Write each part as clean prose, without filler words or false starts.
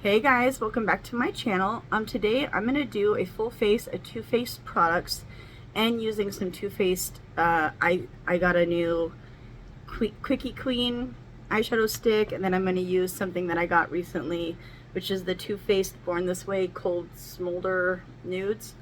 Hey guys, welcome back to my channel. Today I'm going to do a full face of TooFaced products and using some TooFaced. I got a new Quickie Queen eyeshadow stick, and then I'm going to use something that I got recently, which is the TooFaced Born This Way Cold Smolder Nudes.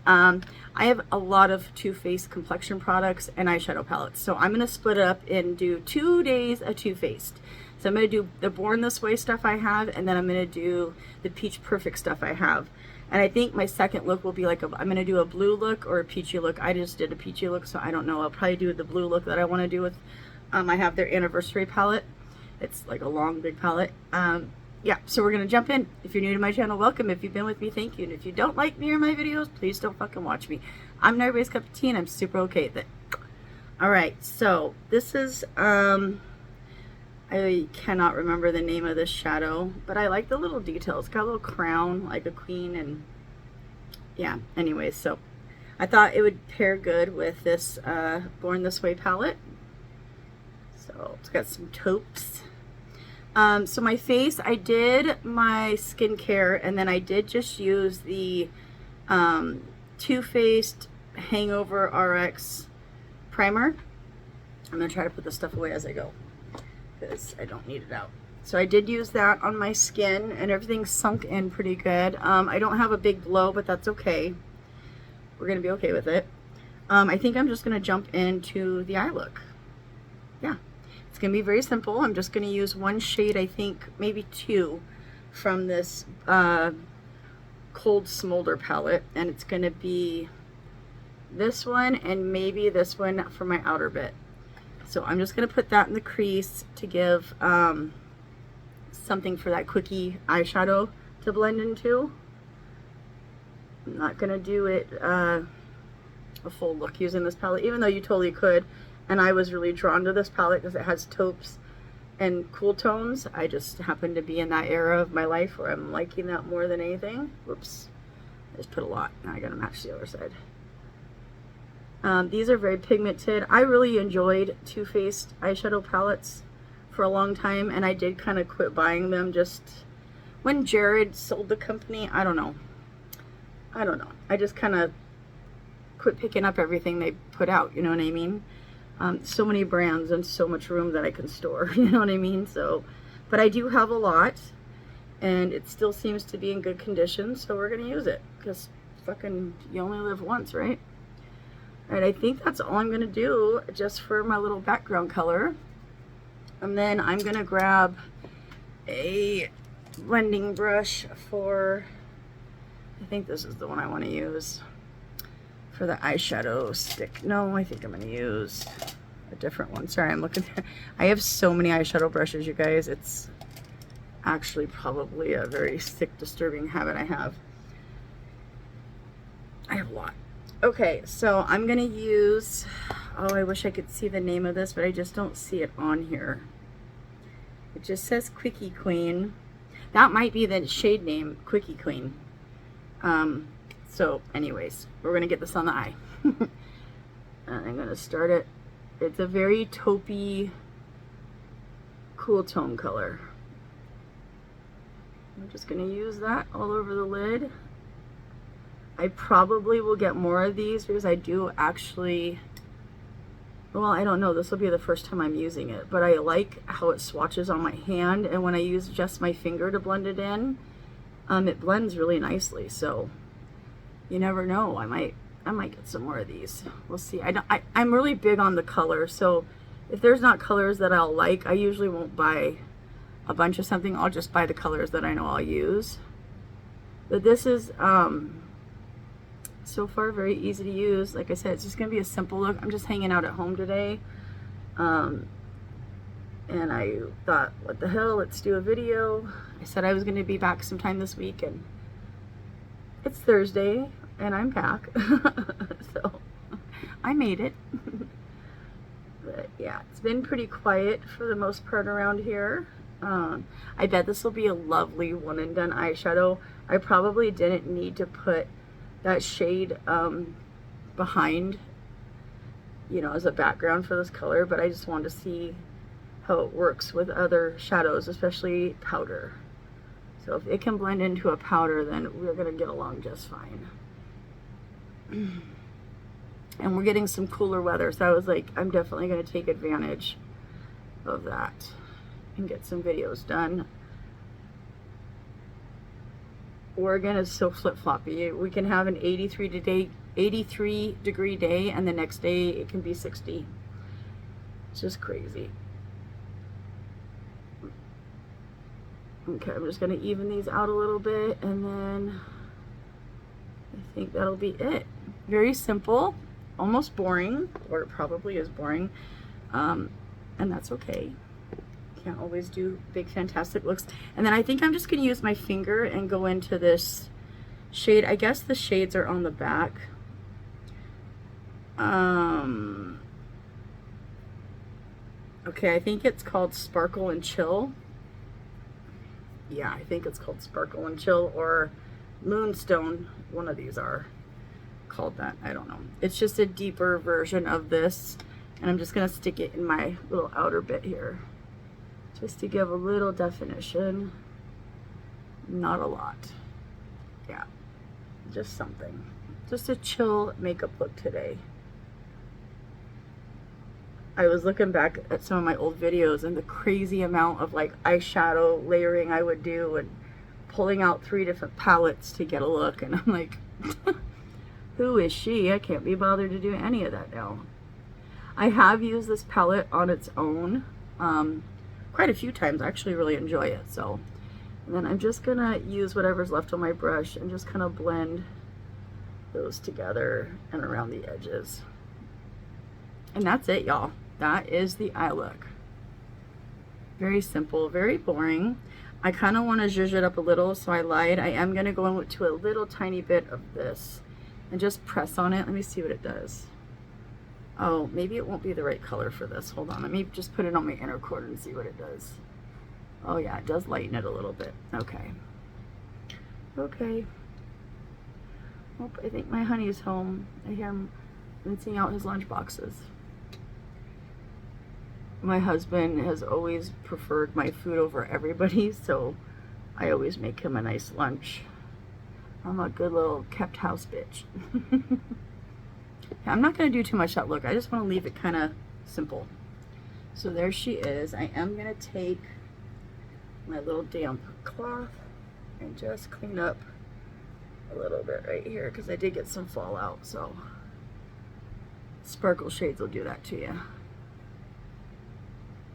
I have a lot of TooFaced complexion products and eyeshadow palettes, so I'm going to split it up and do 2 days of TooFaced. So I'm going to do the Born This Way stuff I have, and then I'm going to do the Peach Perfect stuff I have. And I think my second look will be like I'm going to do a blue look or a peachy look. I just did a peachy look, so I don't know. I'll probably do the blue look that I want to do with, I have their anniversary palette. It's like a long, big palette. Yeah, so we're going to jump in. If you're new to my channel, welcome. If you've been with me, thank you. And if you don't like me or my videos, please don't fucking watch me. I'm not everybody's cup of tea, and I'm super okay with it. Alright, so this is, I cannot remember the name of this shadow, but I like the little details. It's got a little crown like a queen, and yeah, anyways, so I thought it would pair good with this Born This Way palette. So it's got some taupes. So my face, I did my skincare, and then I did just use the TooFaced Hangover RX primer. I'm going to try to put this stuff away as I go, because I don't need it out. So I did use that on my skin, and everything's sunk in pretty good. I don't have a big glow, but that's okay. We're going to be okay with it. I think I'm just going to jump into the eye look. Yeah, it's going to be very simple. I'm just going to use one shade, I think maybe two, from this Cold Smolder palette, and it's going to be this one and maybe this one for my outer bit. So I'm just going to put that in the crease to give something for that Quickie eyeshadow to blend into. I'm not going to do it a full look using this palette, even though you totally could. And I was really drawn to this palette because it has taupes and cool tones. I just happen to be in that era of my life where I'm liking that more than anything. Whoops. I just put a lot. Now I got to match the other side. These are very pigmented. I really enjoyed TooFaced eyeshadow palettes for a long time, and I did kind of quit buying them just when Jared sold the company. I don't know. I just kind of quit picking up everything they put out, you know what I mean? So many brands and so much room that I can store, you know what I mean? So, but I do have a lot, and it still seems to be in good condition, so we're going to use it, because fucking you only live once, right? Alright, I think that's all I'm going to do just for my little background color. And then I'm going to grab a blending brush for, I think this is the one I want to use for the eyeshadow stick. No, I think I'm going to use a different one. Sorry, I'm looking there. I have so many eyeshadow brushes, you guys. It's actually probably a very sick, disturbing habit I have. I have a lot. Okay, so I'm going to use, oh, I wish I could see the name of this, but I just don't see it on here. It just says Quickie Queen. That might be the shade name, Quickie Queen. So anyways, we're going to get this on the eye. And I'm going to start it. It's a very taupey, cool tone color. I'm just going to use that all over the lid. I probably will get more of these because I do actually, well, I don't know, this will be the first time I'm using it, but I like how it swatches on my hand, and when I use just my finger to blend it in, it blends really nicely. So you never know, I might get some more of these. We'll see. I'm really big on the color, so if there's not colors that I'll like, I usually won't buy a bunch of something. I'll just buy the colors that I know I'll use. But this is so far very easy to use. Like I said, it's just gonna be a simple look. I'm just hanging out at home today, and I thought, what the hell, let's do a video. I said I was gonna be back sometime this week, and it's Thursday and I'm back. So I made it. But yeah, it's been pretty quiet for the most part around here. I bet this will be a lovely one and done eyeshadow. I probably didn't need to put that shade behind, you know, as a background for this color, but I just wanted to see how it works with other shadows, especially powder. So if it can blend into a powder, then we're gonna get along just fine. And we're getting some cooler weather, so I was like, I'm definitely gonna take advantage of that and get some videos done. Oregon is so flip-floppy. We can have an 83 degree day, and the next day it can be 60. It's just crazy. Okay, I'm just gonna even these out a little bit, and then I think that'll be it. Very simple, almost boring, or it probably is boring, and that's okay. Can't always do big fantastic looks. And then I think I'm just gonna use my finger and go into this shade. I guess the shades are on the back. Okay, I think it's called Sparkle and Chill. Yeah, I think it's called Sparkle and Chill, or Moonstone. One of these are called that. I don't know. It's just a deeper version of this, and I'm just gonna stick it in my little outer bit here, just to give a little definition. Not a lot. Yeah, just something. Just a chill makeup look today. I was looking back at some of my old videos and the crazy amount of like eyeshadow layering I would do, and pulling out 3 different palettes to get a look, and I'm like, who is she? I can't be bothered to do any of that now. I have used this palette on its own quite a few times. I actually really enjoy it. So, and then I'm just gonna use whatever's left on my brush and just kind of blend those together and around the edges. And that's it, y'all. That is the eye look. Very simple, very boring. I kind of want to zhuzh it up a little, so I lied. I am going to go into a little tiny bit of this and just press on it. Let me see what it does. Oh, maybe it won't be the right color for this. Hold on, let me just put it on my inner corner and see what it does. Oh yeah, it does lighten it a little bit. Okay. Okay. Oh, I think my honey's home. I hear him rinsing out his lunch boxes. My husband has always preferred my food over everybody's, so I always make him a nice lunch. I'm a good little kept house bitch. I'm not going to do too much that look. I just want to leave it kind of simple. So there she is. I am going to take my little damp cloth and just clean up a little bit right here, because I did get some fallout, so sparkle shades will do that to you.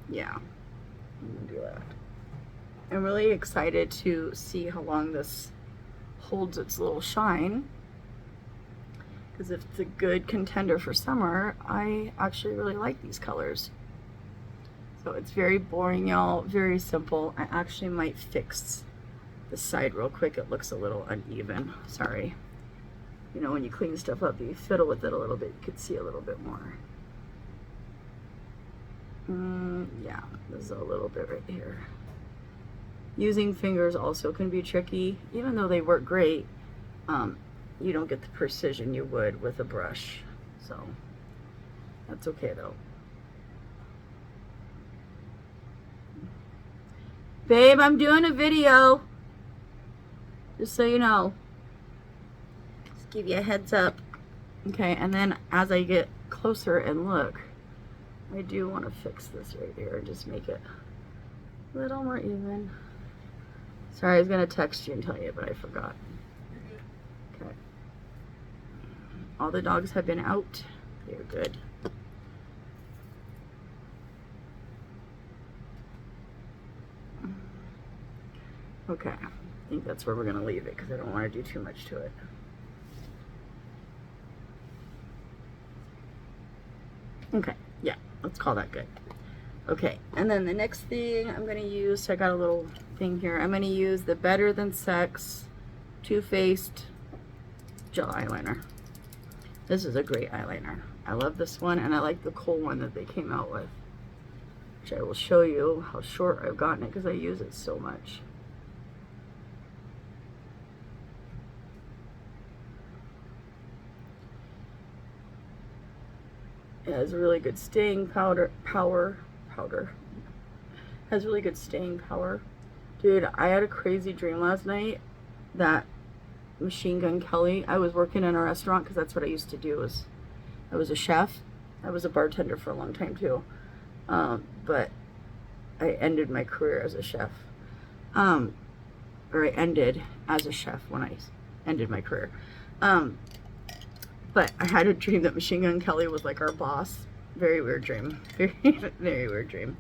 Yeah, I'm gonna do that. I'm really excited to see how long this holds its little shine, because if it's a good contender for summer, I actually really like these colors. So it's very boring, y'all, very simple. I actually might fix the side real quick. It looks a little uneven, sorry. You know, when you clean stuff up, you fiddle with it a little bit, you could see a little bit more. Yeah, there's a little bit right here. Using fingers also can be tricky. Even though they work great, you don't get the precision you would with a brush. So that's okay though. Babe, I'm doing a video. Just so you know. Just give you a heads up. Okay, and then as I get closer and look, I do want to fix this right here and just make it a little more even. Sorry, I was going to text you and tell you, but I forgot. Okay. All the dogs have been out. They're good. Okay, I think that's where we're going to leave it because I don't want to do too much to it. Okay, yeah, let's call that good. Okay, and then the next thing I'm going to use, so I got a little thing here. I'm going to use the Better Than Sex TooFaced gel eyeliner. This is a great eyeliner. I love this one, and I like the kohl one that they came out with, which I will show you how short I've gotten it because I use it so much. It has really good staying power. Has really good staying power. Dude, I had a crazy dream last night that Machine Gun Kelly, I was working in a restaurant because that's what I used to do. I was a chef. I was a bartender for a long time too. But I ended my career as a chef. Or I ended as a chef when I ended my career. But I had a dream that Machine Gun Kelly was like our boss. Very weird dream. Very, very weird dream.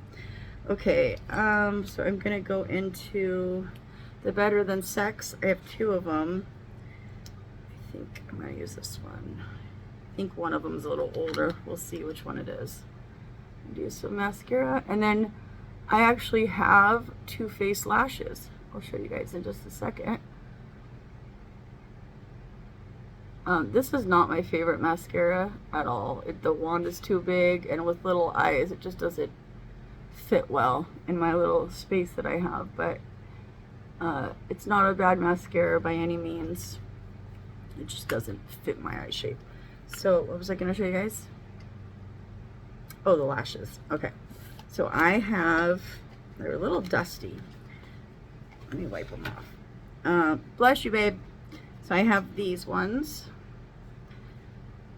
Okay, so I'm gonna go into the Better Than Sex. I have 2 of them. I think I'm gonna use this one. I think one of them is a little older. We'll see which one it is. Do some mascara, and then I actually have TooFaced lashes. I'll show you guys in just a second. This is not my favorite mascara at all. The wand is too big, and with little eyes, it just doesn't fit well in my little space that I have. But it's not a bad mascara by any means. It just doesn't fit my eye shape. So what was I going to show you guys? Oh, the lashes. Okay. So I have, they're a little dusty. Let me wipe them off. Bless you, babe. So I have these ones.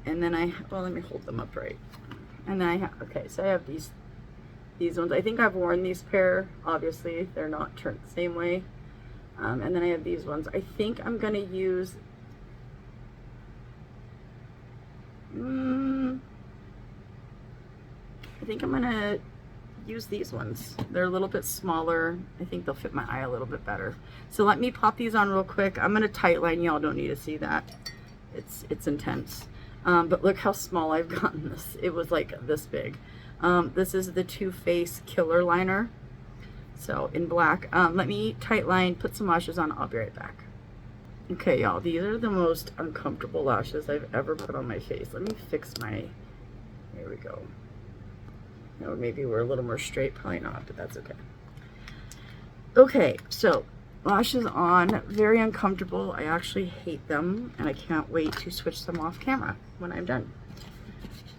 And then well, let me hold them up right. And then I have, okay, so I have these ones. I think I've worn these pair. Obviously, they're not turned the same way. And then I have these ones. I think I'm going to use, I think I'm going to use these ones. They're a little bit smaller. I think they'll fit my eye a little bit better. So let me pop these on real quick. I'm going to tight line. Y'all don't need to see that. It's intense. But look how small I've gotten this. It was like this big. This is the TooFaced Killer Liner. So in black. Let me tight line, put some lashes on. I'll be right back. Okay, y'all. These are the most uncomfortable lashes I've ever put on my face. Let me fix my... There we go. Or maybe we're a little more straight. Probably not, but that's okay. Okay, so lashes on. Very uncomfortable. I actually hate them, and I can't wait to switch them off camera when I'm done.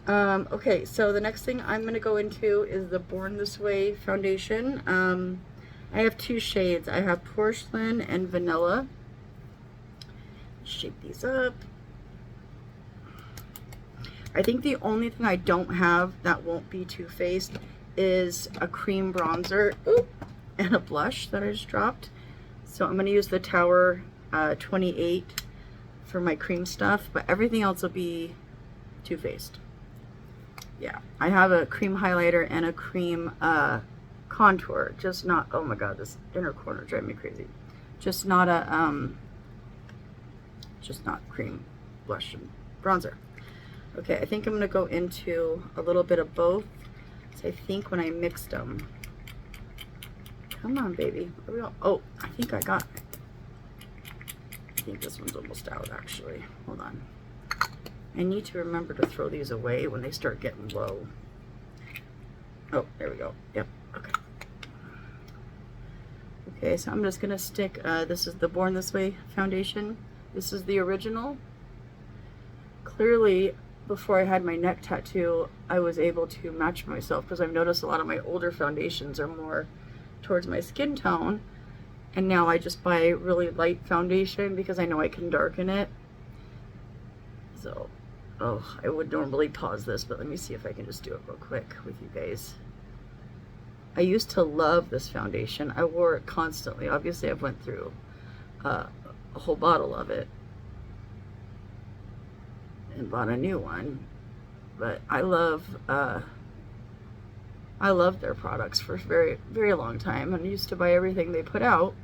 Okay, so the next thing I'm going to go into is the Born This Way foundation. I have 2 shades. I have Porcelain and Vanilla. Shake these up. I think the only thing I don't have that won't be TooFaced is a cream bronzer and a blush that I just dropped. So I'm going to use the Tower 28 for my cream stuff, but everything else will be TooFaced. Yeah, I have a cream highlighter and a cream contour, just not, oh my god, this inner corner drives me crazy. Just not a, just not cream blush and bronzer. Okay, I think I'm going to go into a little bit of both. So I think when I mixed them, come on, baby. Oh, I think I got it. I think this one's almost out, actually. Hold on. I need to remember to throw these away when they start getting low. Oh, there we go. Yep, okay. Okay, so I'm just going to stick, this is the Born This Way foundation. This is the original. Clearly, before I had my neck tattoo, I was able to match myself because I've noticed a lot of my older foundations are more towards my skin tone. And now I just buy really light foundation because I know I can darken it. So, oh, I would normally pause this, but let me see if I can just do it real quick with you guys. I used to love this foundation. I wore it constantly. Obviously, I've went through a whole bottle of it and bought a new one. But I love their products for a very, very long time, and I used to buy everything they put out.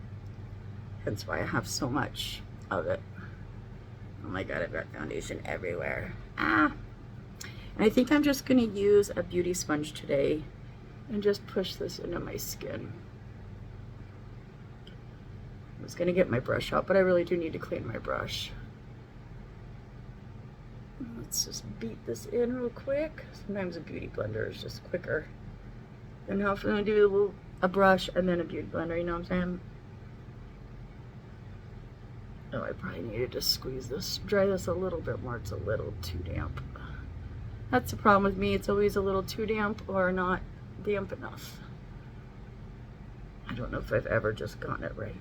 That's why I have so much of it. Oh my god, I've got foundation everywhere. And I think I'm just going to use a beauty sponge today and just push this into my skin. I was going to get my brush out, but I really do need to clean my brush. Let's just beat this in real quick. Sometimes a beauty blender is just quicker than how I'm going to do a brush and then a beauty blender, you know what I'm saying? Oh, I probably needed to squeeze this, dry this a little bit more. It's a little too damp. That's the problem with me. It's always a little too damp or not damp enough. I don't know if I've ever just gotten it right.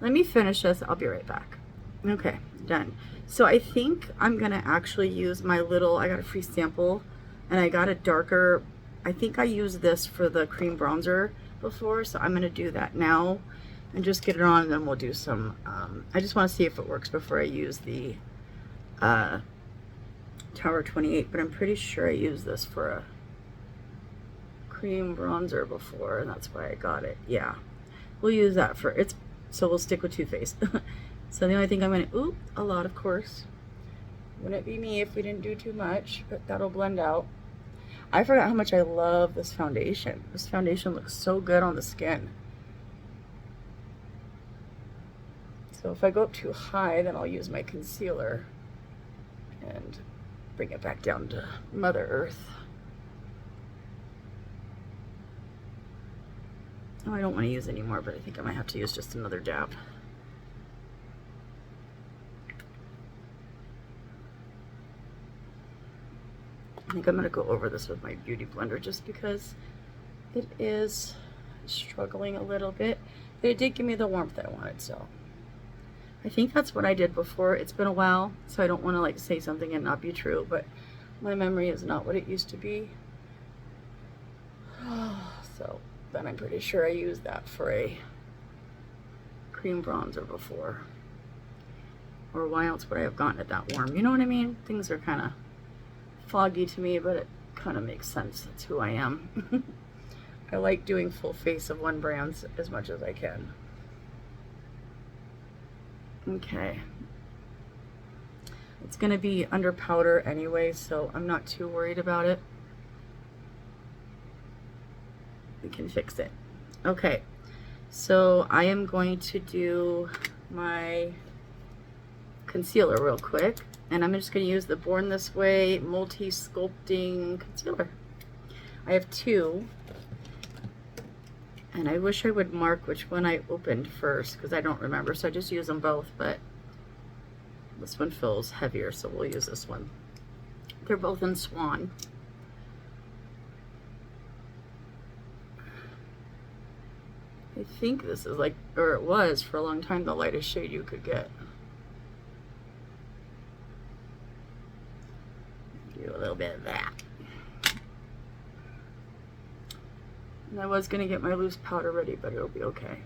Let me finish this. I'll be right back. Okay, done. So I think I'm gonna actually use my little, I got a free sample and I got a darker, I think I used this for the cream bronzer before, so I'm gonna do that now and just get it on, and then we'll do some, I just wanna see if it works before I use the Tower 28, but I'm pretty sure I used this for a cream bronzer before, and that's why I got it. Yeah, we'll use that for, so we'll stick with Too Faced. So the only thing I'm gonna, a lot of course. Wouldn't it be me if we didn't do too much, but that'll blend out. I forgot how much I love this foundation. This foundation looks so good on the skin. So if I go up too high, then I'll use my concealer and bring it back down to Mother Earth. Oh, I don't want to use any more, but I think I might have to use just another dab. I think I'm going to go over this with my beauty blender just because it is struggling a little bit, but it did give me the warmth that I wanted, so I think that's what I did before. It's been a while, so I don't want to like say something and not be true, but my memory is not what it used to be. So then I'm pretty sure I used that for a cream bronzer before, or why else would I have gotten it that warm? You know what I mean? Things are kind of foggy to me, but it kind of makes sense. That's who I am. I like doing full face of one brand as much as I can. Okay. It's going to be under powder anyway, so I'm not too worried about it. We can fix it. Okay, so I am going to do my concealer real quick, and I'm just going to use the Born This Way Multi-Sculpting Concealer. I have two, and I wish I would mark which one I opened first because I don't remember, so I just use them both, but this one feels heavier, so we'll use this one. They're both in Swan. I think this is like, or it was for a long time, the lightest shade you could get. Do a little bit of that. And I was gonna get my loose powder ready, but it'll be okay.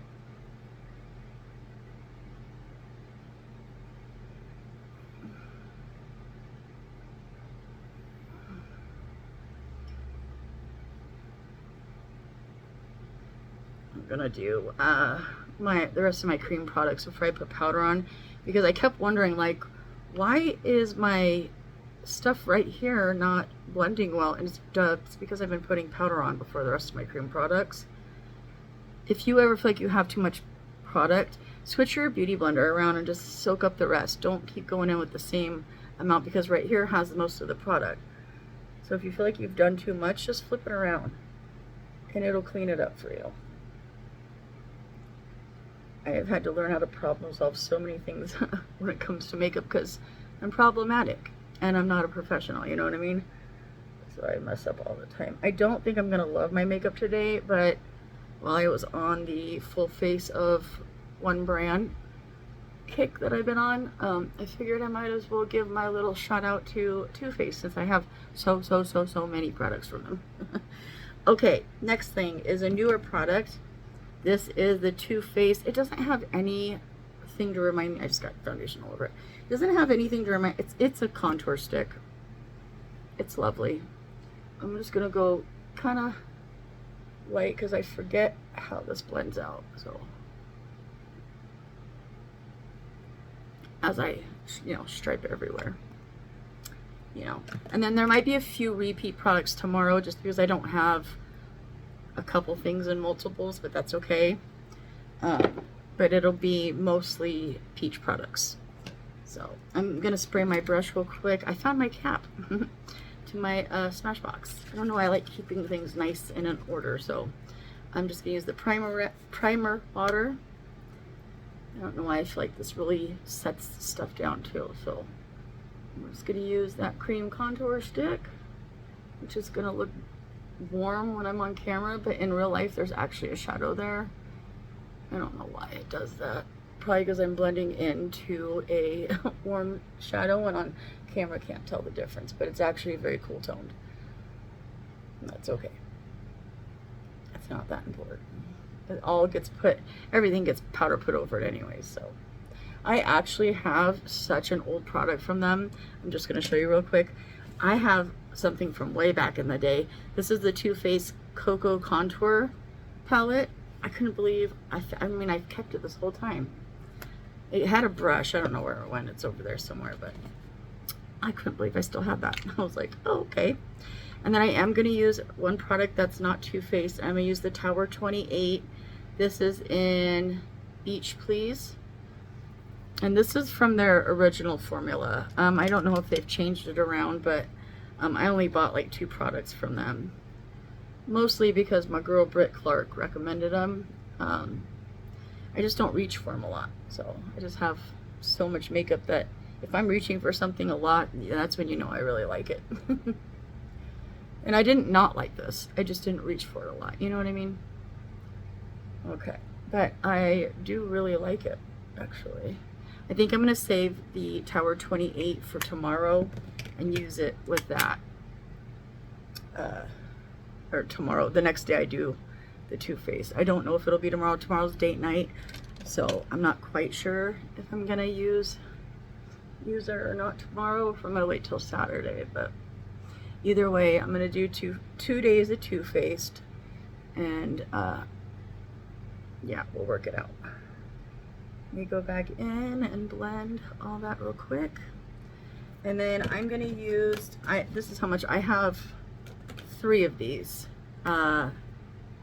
I'm gonna do the rest of my cream products before I put powder on, because I kept wondering, like, why is my stuff right here not blending well? And it's because I've been putting powder on before the rest of my cream products. If you ever feel like you have too much product, switch your beauty blender around and just soak up the rest. Don't keep going in with the same amount, because right here has most of the product. So if you feel like you've done too much, just flip it around and it'll clean it up for you. I have had to learn how to problem solve so many things when it comes to makeup because I'm problematic and I'm not a professional, you know what I mean? So I mess up all the time. I don't think I'm gonna love my makeup today, but while I was on the full face of one brand kick that I've been on, I figured I might as well give my little shout out to Too Faced since I have so many products from them. Okay, next thing is a newer product. This is the Too Faced. It doesn't have anything to remind me. I just got foundation all over it. It doesn't have anything to remind. It's a contour stick. It's lovely. I'm just gonna go kind of light because I forget how this blends out. So as I, stripe it everywhere, and then there might be a few repeat products tomorrow just because I don't have a couple things in multiples, but that's okay. But it'll be mostly peach products. So I'm gonna spray my brush real quick. I found my cap to my Smashbox. I don't know why I like keeping things nice and in order, so I'm just gonna use the primer water. I don't know why I feel like this really sets stuff down too. So I'm just gonna use that cream contour stick, which is gonna look warm when I'm on camera, but in real life there's actually a shadow there. I don't know why it does that. Probably because I'm blending into a warm shadow, and on camera can't tell the difference, but it's actually very cool toned. And that's okay. It's not that important. It all gets put, everything gets powder put over it anyway, so. I actually have such an old product from them. I'm just going to show you real quick. I have something from way back in the day. This is the Too Faced Cocoa Contour palette. I couldn't believe, I mean, I've kept it this whole time. It had a brush. I don't know where it went. It's over there somewhere, but I couldn't believe I still had that. I was like, oh, okay. And then I am going to use one product that's not Too Faced. I'm going to use the Tower 28. This is in Beach Please. And this is from their original formula. I don't know if they've changed it around, but I only bought like 2 products from them. Mostly because my girl Britt Clark recommended them. I just don't reach for them a lot. So I just have so much makeup that if I'm reaching for something a lot, that's when you know I really like it. And I didn't not like this. I just didn't reach for it a lot. You know what I mean? Okay. But I do really like it, actually. I think I'm going to save the Tower 28 for tomorrow and use it with that. Or tomorrow, the next day I do the Too Faced. I don't know if it'll be tomorrow. Tomorrow's date night, so I'm not quite sure if I'm going to use it or not tomorrow, or if I'm going to wait till Saturday. But either way, I'm going to do two days of Too Faced, and yeah, we'll work it out. Let me go back in and blend all that real quick. And then I'm going to use, this is how much, I have 3 of these. I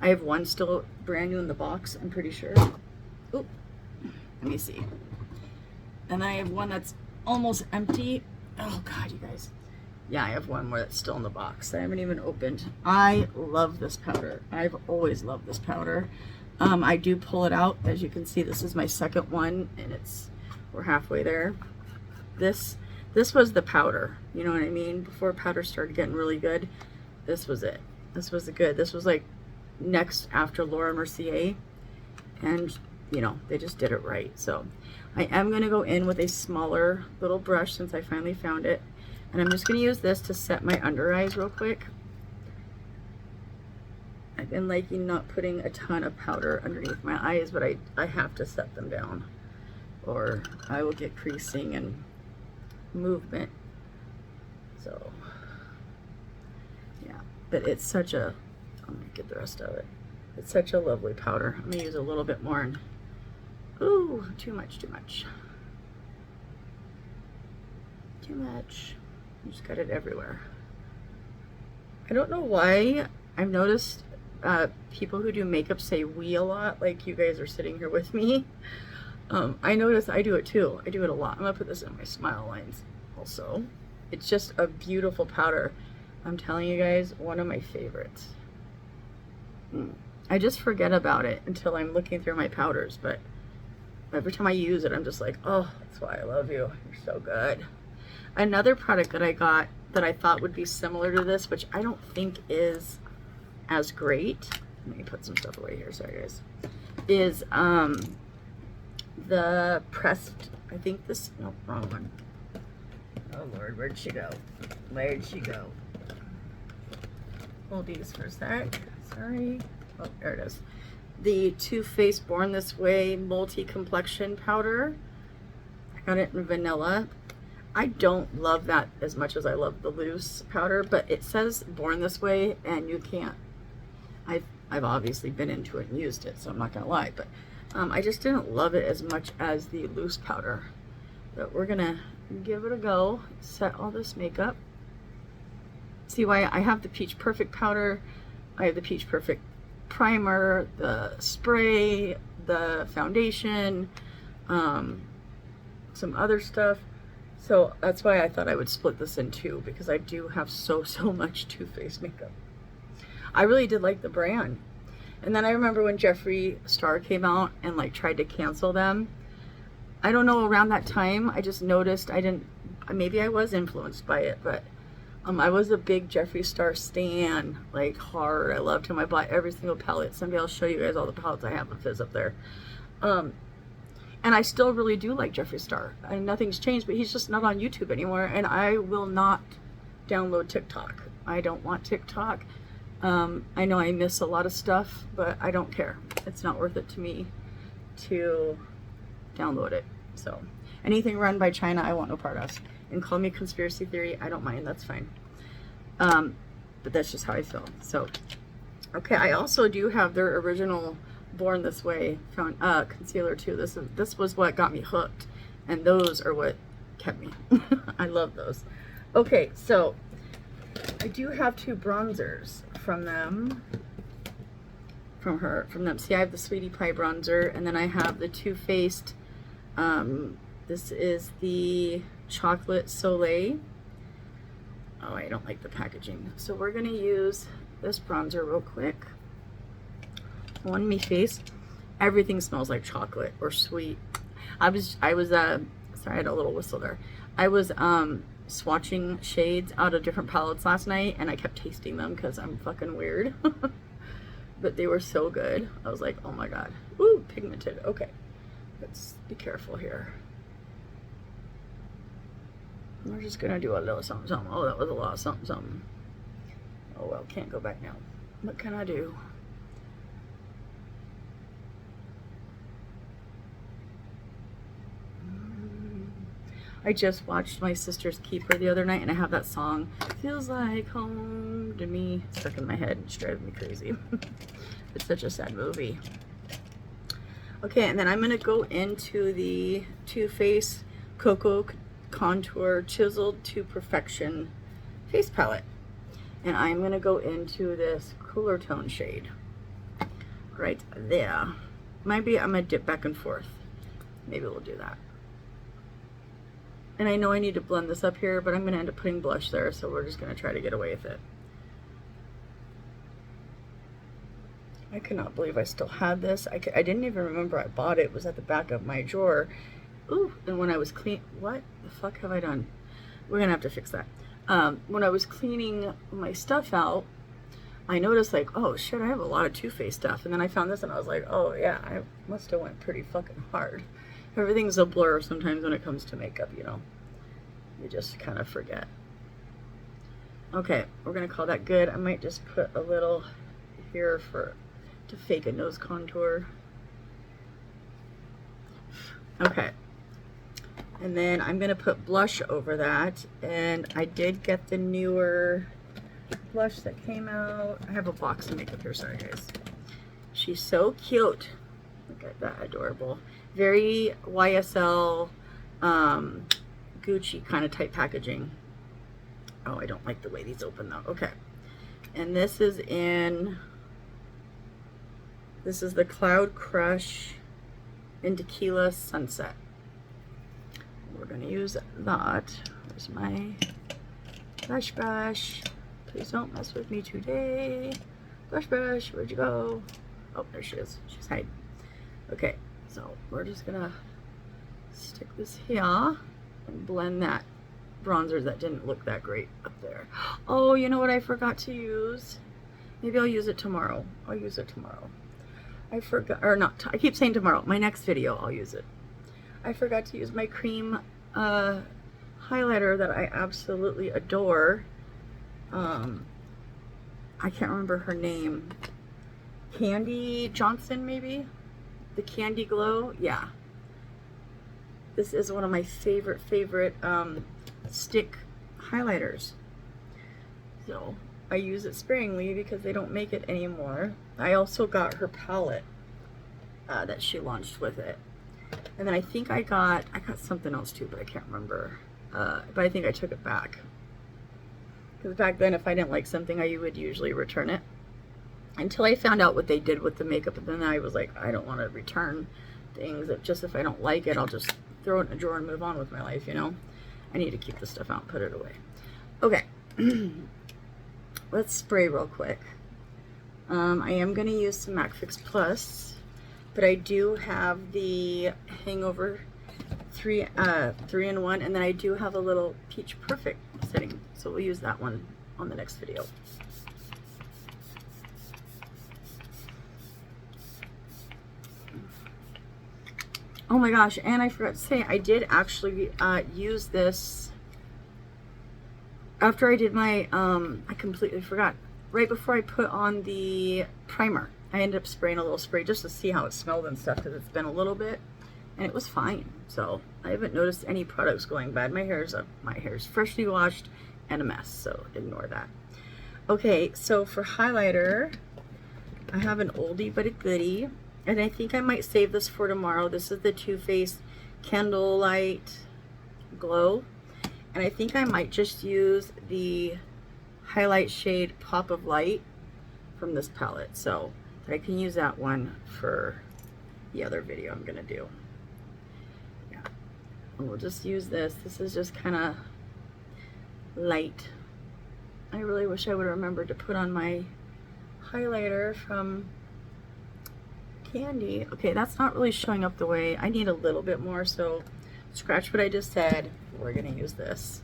have one still brand new in the box, I'm pretty sure. Oop, let me see. And I have one that's almost empty. Oh God, you guys. Yeah, I have one more that's still in the box that I haven't even opened. I love this powder. I've always loved this powder. I do pull it out. As you can see, this is my second one, and we're halfway there. This was the powder, you know what I mean? Before powder started getting really good, this was it. This was the good. This was like next after Laura Mercier, and you know, they just did it right. So I am going to go in with a smaller little brush since I finally found it, and I'm just going to use this to set my under eyes real quick. I've been liking not putting a ton of powder underneath my eyes, but I have to set them down or I will get creasing and movement. So yeah, but it's such a, I'm gonna get the rest of it. It's such a lovely powder. I'm gonna use a little bit more, and ooh, too much. Too much. I just got it everywhere. I don't know why I've noticed people who do makeup say we a lot, like you guys are sitting here with me. I notice I do it too. I do it a lot. I'm gonna put this in my smile lines also. It's just a beautiful powder. I'm telling you guys, one of my favorites. I just forget about it until I'm looking through my powders, but every time I use it, I'm just like, oh, that's why I love you. You're so good. Another product that I got that I thought would be similar to this, which I don't think is as great, let me put some stuff away here, sorry guys, is the pressed, I think this, no, wrong one. Oh Lord, where'd she go? Hold these for a sec, sorry. Oh, there it is. The Too Faced Born This Way multi-complexion powder. I got it in vanilla. I don't love that as much as I love the loose powder, but it says Born This Way, and you can't. I've obviously been into it and used it, so I'm not gonna lie, but I just didn't love it as much as the loose powder. But we're gonna give it a go, set all this makeup. See why I have the Peach Perfect powder, I have the Peach Perfect primer, the spray, the foundation, some other stuff. So that's why I thought I would split this in 2, because I do have so much Too Faced makeup. I really did like the brand. And then I remember when Jeffree Star came out and like tried to cancel them. I don't know, around that time I just noticed maybe I was influenced by it, but I was a big Jeffree Star stan, like hard. I loved him. I bought every single palette. Someday I'll show you guys all the palettes I have of his up there. And I still really do like Jeffree Star. And nothing's changed, but he's just not on YouTube anymore. And I will not download TikTok. I don't want TikTok. I know I miss a lot of stuff, but I don't care. It's not worth it to me to download it. So anything run by China, I want no part of. And call me conspiracy theory, I don't mind, that's fine. But that's just how I feel. So, okay, I also do have their original Born This Way concealer too. This was what got me hooked, and those are what kept me. I love those. Okay, so I do have 2 bronzers from them. From them. See, I have the Sweetie Pie bronzer, and then I have the TooFaced. This is the Chocolate Soleil. Oh, I don't like the packaging. So we're gonna use this bronzer real quick on my face. Everything smells like chocolate or sweet. I was sorry, I had a little whistle there. I was swatching shades out of different palettes last night, and I kept tasting them because I'm fucking weird. But they were so good. I was like, oh my god. Ooh, pigmented. Okay, let's be careful here. We're just gonna do a little something, something. Oh, that was a lot of something, something. Oh well, can't go back now. What can I do? I just watched My Sister's Keeper the other night, and I have that song, Feels Like Home to Me, stuck in my head. It's driving me crazy. It's such a sad movie. Okay, and then I'm gonna go into the TooFaced Cocoa Contour Chiseled to Perfection face palette, and I'm gonna go into this cooler tone shade right there. Maybe I'm gonna dip back and forth. Maybe we'll do that. And I know I need to blend this up here, but I'm gonna end up putting blush there, so we're just gonna try to get away with it. I cannot believe I still had this. I didn't even remember I bought it. It was at the back of my drawer. Ooh, and when I was what the fuck have I done? We're gonna have to fix that. When I was cleaning my stuff out, I noticed like, oh shit, I have a lot of TooFaced stuff. And then I found this and I was like, oh yeah, I must have went pretty fucking hard. Everything's a blur sometimes when it comes to makeup, you know. You just kind of forget. Okay, we're gonna call that good. I might just put a little here to fake a nose contour. Okay. And then I'm going to put blush over that. And I did get the newer blush that came out. I have a box of makeup here. Sorry, guys. She's so cute. Look at that. Adorable. Very YSL, Gucci kind of type packaging. Oh, I don't like the way these open though. Okay. And this is the Cloud Crush in Tequila Sunset. We're going to use that. There's my blush brush. Please don't mess with me today. Blush brush, where'd you go? Oh, there she is. She's hiding. Okay, so we're just going to stick this here and blend that bronzer that didn't look that great up there. Oh, you know what I forgot to use? Maybe I'll use it tomorrow. I'll use it tomorrow. I forgot, or not, I keep saying tomorrow. My next video, I'll use it. I forgot to use my cream highlighter that I absolutely adore. I can't remember her name. Candy Johnson, maybe? The Candy Glow? Yeah. This is one of my favorite stick highlighters. So I use it sparingly because they don't make it anymore. I also got her palette that she launched with it. And then I think I got something else too, but I can't remember. But I think I took it back. Because back then, if I didn't like something, I would usually return it. Until I found out what they did with the makeup, and then I was like, I don't want to return things. Just if I don't like it, I'll just throw it in a drawer and move on with my life, you know? I need to keep the stuff out and put it away. Okay. Let's spray real quick. I am going to use some MAC Fix Plus, but I do have the Hangover 3-in-1, and then I do have a little Peach Perfect setting. So we'll use that one on the next video. Oh my gosh, and I forgot to say, I did actually use this after I did my, I completely forgot. Right before I put on the primer, I ended up spraying a little spray just to see how it smelled and stuff, because it's been a little bit, and it was fine. So I haven't noticed any products going bad. My hair's freshly washed and a mess, so ignore that. Okay, so for highlighter, I have an oldie but a goodie. And I think I might save this for tomorrow. This is the Too Faced Candlelight Glow. And I think I might just use the highlight shade Pop of Light from this palette. So I can use that one for the other video I'm going to do. Yeah. And we'll just use this. This is just kind of light. I really wish I would have remembered to put on my highlighter from Candy. Okay, that's not really showing up the way I need. A little bit more, so scratch what I just said. We're gonna use this.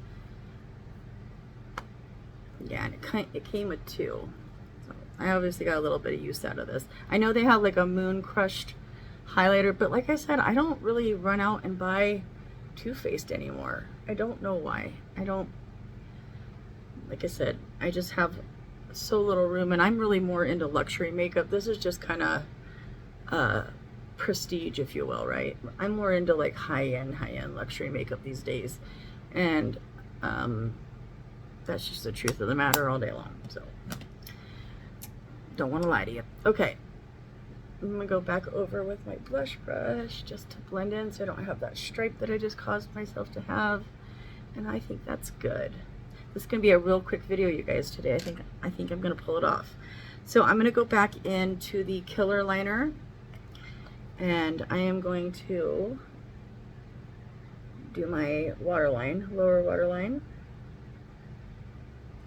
Yeah, and it came with 2, so I obviously got a little bit of use out of this. I know they have like a moon crushed highlighter, but like I said, I don't really run out and buy Too Faced anymore. I don't know why. Like I said, I just have so little room, and I'm really more into luxury makeup. This is just kind of prestige, if you will, right? I'm more into like high-end luxury makeup these days, and that's just the truth of the matter all day long. So don't want to lie to you. Okay, I'm gonna go back over with my blush brush just to blend in so I don't have that stripe that I just caused myself to have, and I think that's good. This is gonna be a real quick video, you guys, today. I think I'm gonna pull it off. So I'm gonna go back into the Killer Liner, and I am going to do my waterline, lower waterline.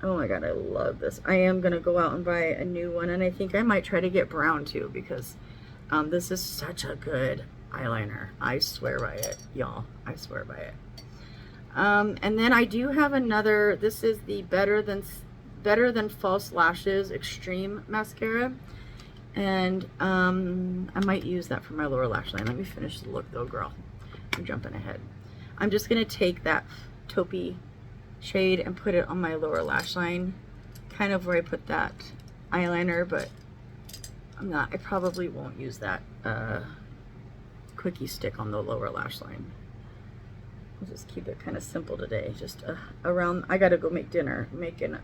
Oh my god, I love this. I am gonna go out and buy a new one, and I think I might try to get brown too, because this is such a good eyeliner. I swear by it, y'all. I swear by it. And then I do have another. This is the Better Than False Lashes Extreme Mascara. And I might use that for my lower lash line. Let me finish the look though, girl. I'm jumping ahead. I'm just going to take that taupey shade and put it on my lower lash line, kind of where I put that eyeliner, but I probably won't use that quickie stick on the lower lash line. I'll just keep it kind of simple today. Just around, I got to go make dinner. I'm making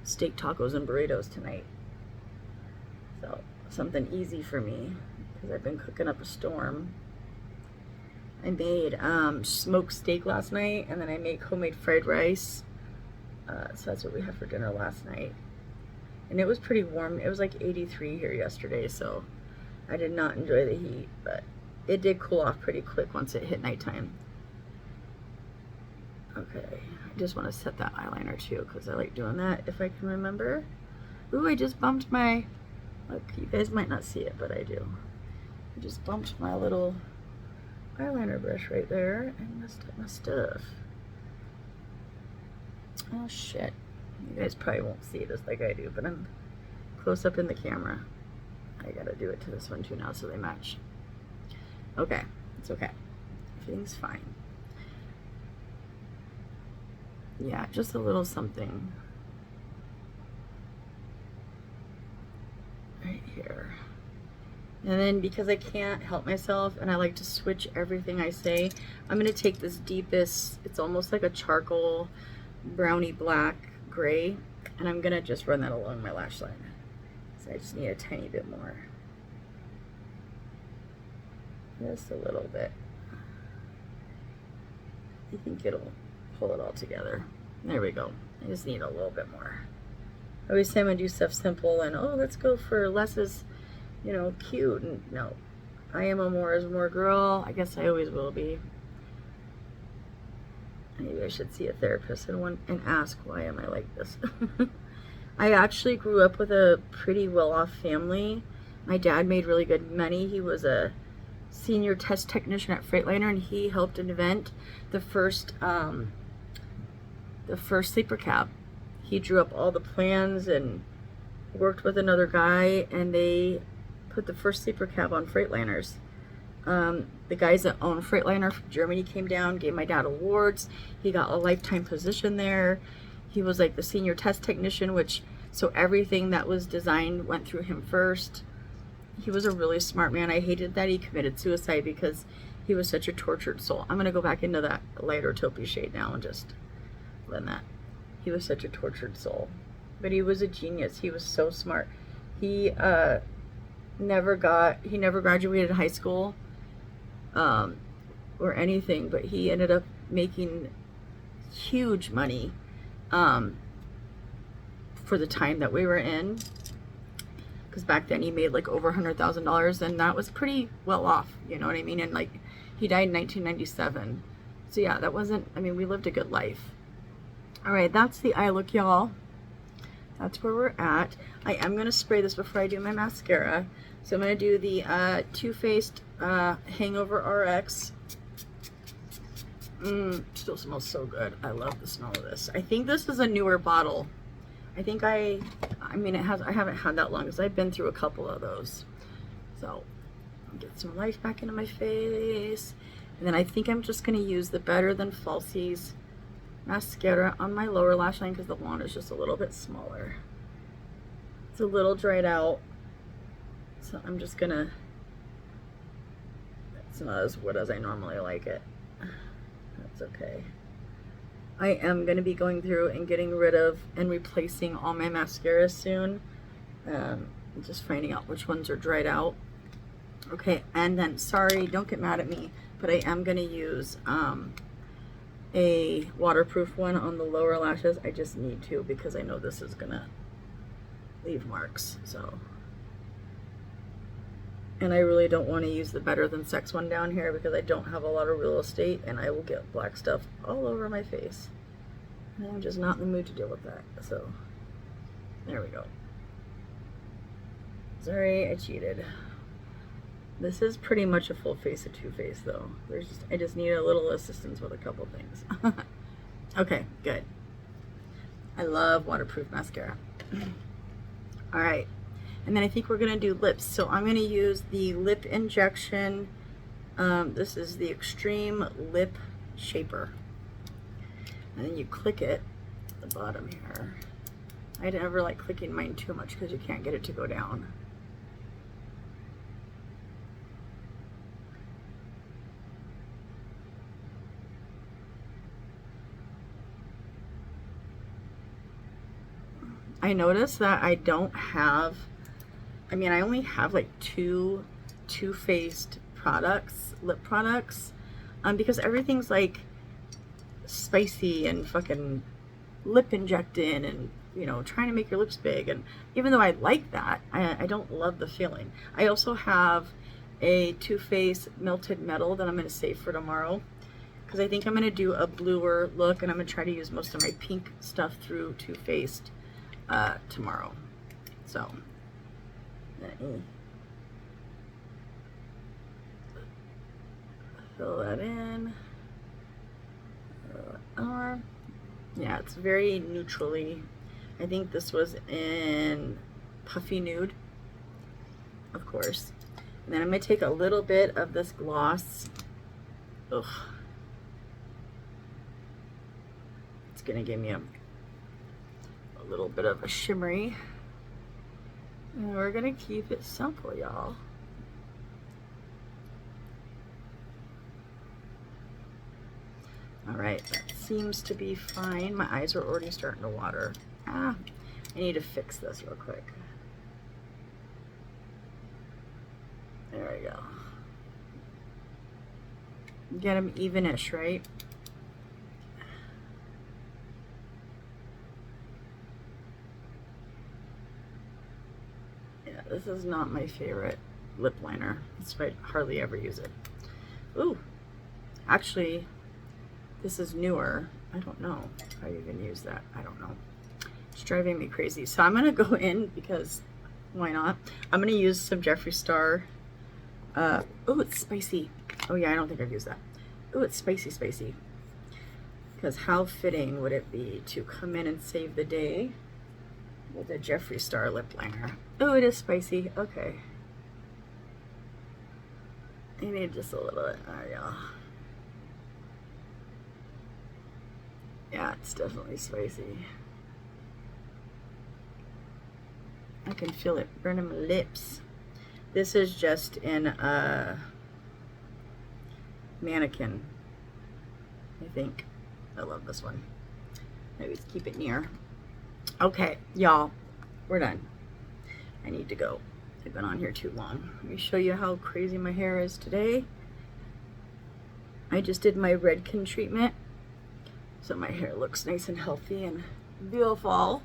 steak tacos and burritos tonight. So something easy for me, because I've been cooking up a storm. I made smoked steak last night, and then I made homemade fried rice. So that's what we had for dinner last night. And it was pretty warm. It was like 83 here yesterday, so I did not enjoy the heat, but it did cool off pretty quick once it hit nighttime. Okay, I just want to set that eyeliner too, because I like doing that if I can remember. Ooh, I just bumped my, look, you guys might not see it, but I do. I just bumped my little eyeliner brush right there and messed up my stuff. Oh shit. You guys probably won't see this like I do, but I'm close up in the camera. I gotta do it to this one too now so they match. Okay, it's okay. Everything's fine. Yeah, just a little something right here. And then, because I can't help myself and I like to switch everything I say, I'm going to take this deepest, it's almost like a charcoal brownie black gray, and I'm going to just run that along my lash line. So I just need a tiny bit more. Just a little bit. I think it'll pull it all together. There we go. I just need a little bit more. I always say I'm going to do stuff simple and, oh, let's go for less is, you know, cute. And no, I am a more is more girl. I guess I always will be. Maybe I should see a therapist and ask, why am I like this? I actually grew up with a pretty well-off family. My dad made really good money. He was a senior test technician at Freightliner, and he helped invent the first the first sleeper cab. He drew up all the plans and worked with another guy, and they put the first sleeper cab on Freightliners. The guys that own Freightliner from Germany came down, gave my dad awards. He got a lifetime position there. He was like the senior test technician, so everything that was designed went through him first. He was a really smart man. I hated that he committed suicide because he was such a tortured soul. I'm going to go back into that lighter taupey shade now and just blend that. He was such a tortured soul. But he was a genius. He was so smart. He never graduated high school or anything, but he ended up making huge money for the time that we were in, because back then he made like over $100,000, and that was pretty well off, you know what I mean? And like, he died in 1997, so yeah, that wasn't, I mean, we lived a good life. All right, that's the eye look, y'all. That's where we're at. I am going to spray this before I do my mascara. So I'm going to do the TooFaced Hangover RX. Still smells so good. I love the smell of this. I think this is a newer bottle. I think I haven't had that long because I've been through a couple of those. So I'll get some life back into my face. And then I think I'm just going to use the Better Than Falsies mascara on my lower lash line because the wand is just a little bit smaller. It's a little dried out, so I'm just gonna, it's not as wet as I normally like it. That's okay. I am gonna be going through and getting rid of and replacing all my mascaras soon. Just finding out which ones are dried out. Okay, and then, sorry, don't get mad at me, but I am gonna use a waterproof one on the lower lashes. I just need to because I know this is gonna leave marks, so. And I really don't want to use the Better Than Sex one down here because I don't have a lot of real estate and I will get black stuff all over my face. And I'm just not in the mood to deal with that, so there we go. Sorry, I cheated. This is pretty much a full face of TooFaced though. I just need a little assistance with a couple things. Okay, good. I love waterproof mascara. All right, and then I think we're gonna do lips. So I'm gonna use the lip injection. This is the Extreme Lip Shaper. And then you click it at the bottom here. I never like clicking mine too much because you can't get it to go down. I noticed that I don't have, I mean, I only have like 2 TooFaced products, lip products, because everything's like spicy and fucking lip injecting and, you know, trying to make your lips big. And even though I like that, I don't love the feeling. I also have a TooFaced Melted Metal that I'm going to save for tomorrow because I think I'm going to do a bluer look, and I'm going to try to use most of my pink stuff through TooFaced tomorrow. So let me fill that in. Yeah, it's very neutrally. I think this was in Puffy Nude, of course. And then I'm going to take a little bit of this gloss. Ugh. It's going to give me a little bit of a shimmery, and we're gonna keep it simple, y'all. All right, that seems to be fine. My eyes are already starting to water. I need to fix this real quick. There we go. Get them evenish, right? This is not my favorite lip liner. That's why I hardly ever use it. Ooh, actually, this is newer. I don't know if I even use that. I don't know. It's driving me crazy. So I'm gonna go in because why not? I'm gonna use some Jeffree Star. Oh, it's spicy. Oh yeah, I don't think I've used that. Oh, it's spicy. Because how fitting would it be to come in and save the day with a Jeffree Star lip liner. Oh, it is spicy. Okay. I need just a little bit. Yeah. Yeah, it's definitely spicy. I can feel it burning my lips. This is just in a Mannequin, I think. I love this one. Maybe keep it near. Okay, y'all, we're done. I need to go. I've been on here too long. Let me show you how crazy my hair is today. I just did my Redken treatment, so my hair looks nice and healthy and beautiful.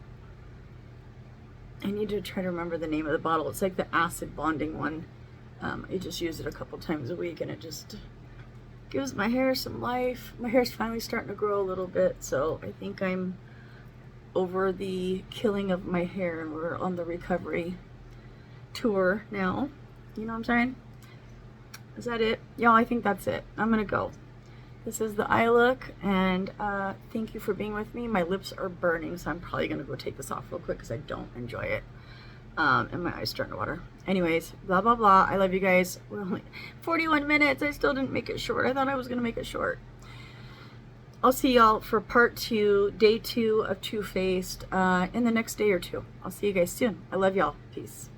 I need to try to remember the name of the bottle. It's like the acid bonding one. I just use it a couple times a week, and it just gives my hair some life. My hair's finally starting to grow a little bit, so I think I'm over the killing of my hair, and we're on the recovery tour now. You know what I'm saying? Is that it? Y'all, I think that's it. I'm gonna go. This is the eye look, and thank you for being with me. My lips are burning, so I'm probably gonna go take this off real quick because I don't enjoy it. And my eyes starting to water. Anyways, blah, blah, blah. I love you guys. We're only 41 minutes. I still didn't make it short. I thought I was going to make it short. I'll see y'all for part 2, day 2 of TooFaced in the next day or two. I'll see you guys soon. I love y'all. Peace.